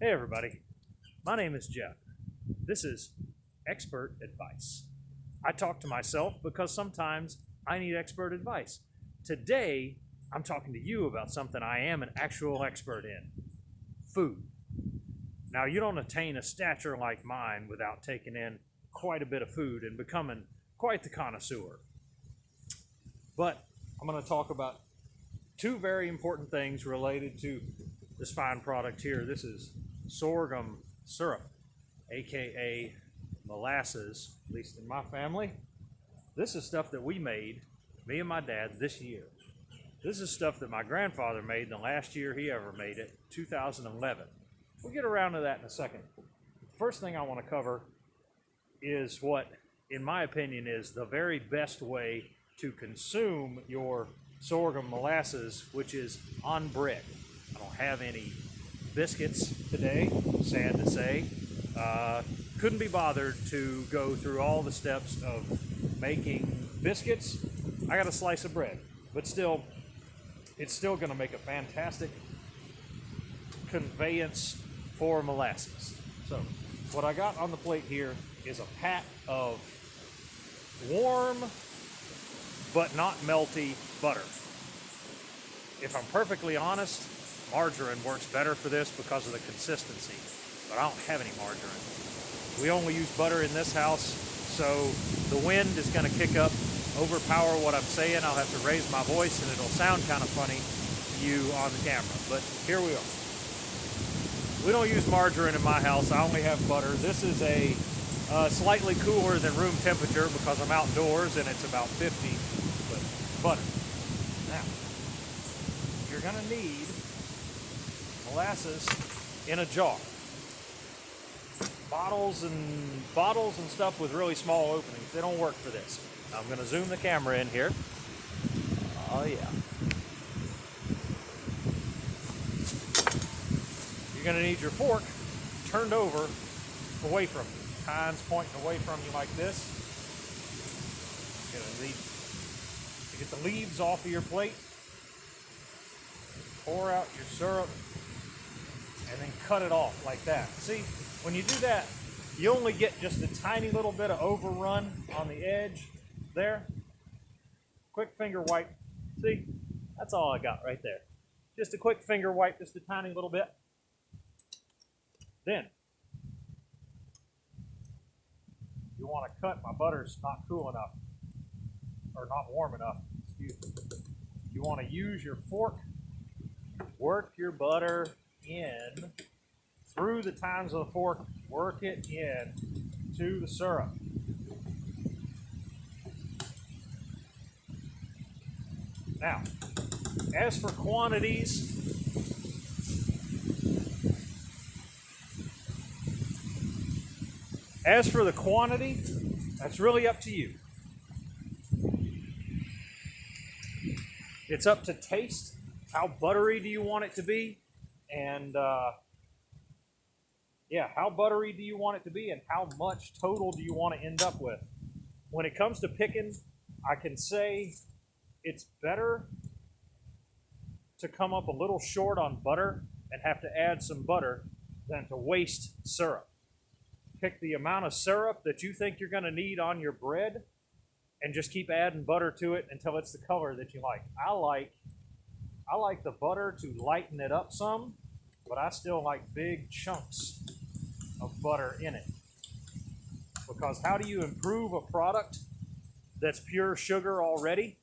Hey everybody, my name is Jeff. This is Expert Advice. I talk to myself because sometimes I need expert advice. Today, I'm talking to you about something I am an actual expert in: food. Now, you don't attain a stature like mine without taking in quite a bit of food and becoming quite the connoisseur. But I'm going to talk about two very important things related to this fine product here. This is sorghum syrup, aka molasses, at least in my family. This is stuff that we made, me and my dad, this year. This is stuff that my grandfather made the last year he ever made it, 2011. We'll get around to that in a second. The first thing I want to cover is what, in my opinion, is the very best way to consume your sorghum molasses, which is on bread. I don't have any biscuits today, sad to say. Couldn't be bothered to go through all the steps of making biscuits. I got a slice of bread, but still, it's still going to make a fantastic conveyance for molasses. So, what I got on the plate here is a pat of warm but not melty butter. If I'm perfectly honest, margarine works better for this because of the consistency, but I don't have any margarine. We only use butter in this house, so the wind is going to kick up, overpower what I'm saying. I'll have to raise my voice and it'll sound kind of funny to you on the camera, but here we are. We don't use margarine in my house. I only have butter. This is a slightly cooler than room temperature because I'm outdoors and it's about 50, but butter. Now, you're going to need molasses in a jar. Bottles and stuff with really small openings, they don't work for this. Now, I'm going to zoom the camera in here. Oh yeah. You're going to need your fork turned over away from you. Tines pointing away from you like this. You're going to need to get the leaves off of your plate. Pour out your syrup and then cut it off like that. See, when you do that, you only get just a tiny little bit of overrun on the edge there. Quick finger wipe. See, that's all I got right there. Just a quick finger wipe, just a tiny little bit. Then, you want to cut, my butter's not cool enough, or not warm enough, excuse me. You want to use your fork, work your butter in through the tines of the fork, work it in to the syrup. Now, as for quantities, that's really up to you. It's up to taste. How buttery do you want it to be? And how buttery do you want it to be, and how much total do you want to end up with? When it comes to picking, I can say it's better to come up a little short on butter and have to add some butter than to waste syrup. Pick the amount of syrup that you think you're going to need on your bread and just keep adding butter to it until it's the color that you like. I like the butter to lighten it up some, but I still like big chunks of butter in it. Because how do you improve a product that's pure sugar already?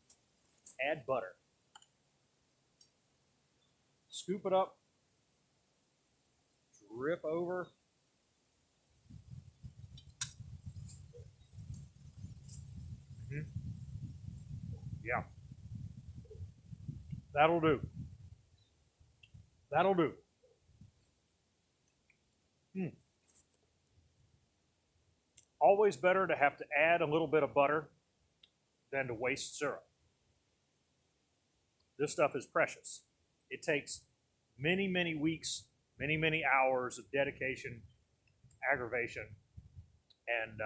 Add butter. Scoop it up, drip over. Yeah. That'll do. That'll do. Always better to have to add a little bit of butter than to waste syrup. This stuff is precious. It takes many, many weeks, many, many hours of dedication, aggravation, and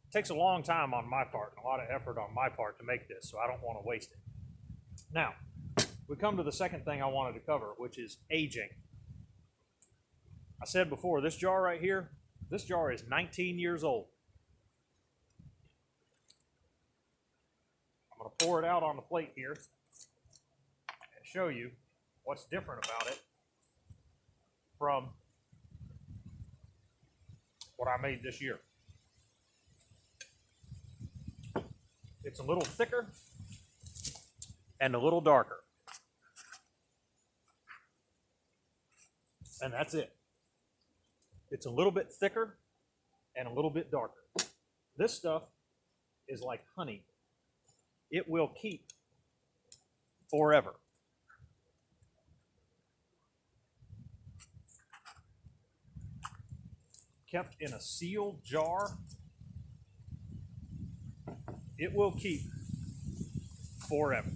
it takes a long time on my part and a lot of effort on my part to make this, so I don't want to waste it. Now, we come to the second thing I wanted to cover, which is aging. I said before, this jar right here, this jar is 19 years old. I'm going to pour it out on the plate here and show you what's different about it from what I made this year. It's a little thicker and a little darker. And that's it. It's a little bit thicker and a little bit darker. This stuff is like honey. It will keep forever. Kept in a sealed jar, it will keep forever.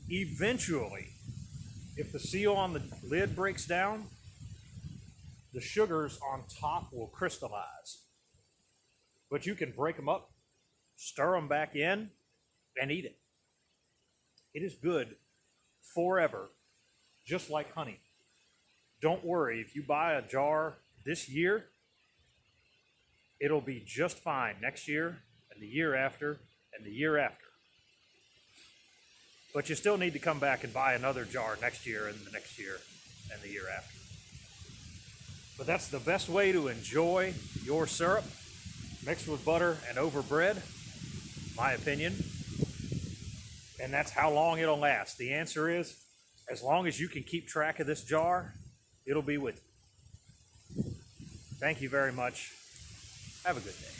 Eventually, if the seal on the lid breaks down, the sugars on top will crystallize. But you can break them up, stir them back in, and eat it. It is good forever, just like honey. Don't worry, if you buy a jar this year, it'll be just fine next year, and the year after, and the year after. But you still need to come back and buy another jar next year, and the next year, and the year after. But that's the best way to enjoy your syrup, mixed with butter and over bread, my opinion. And that's how long it'll last. The answer is, as long as you can keep track of this jar, it'll be with you. Thank you very much. Have a good day.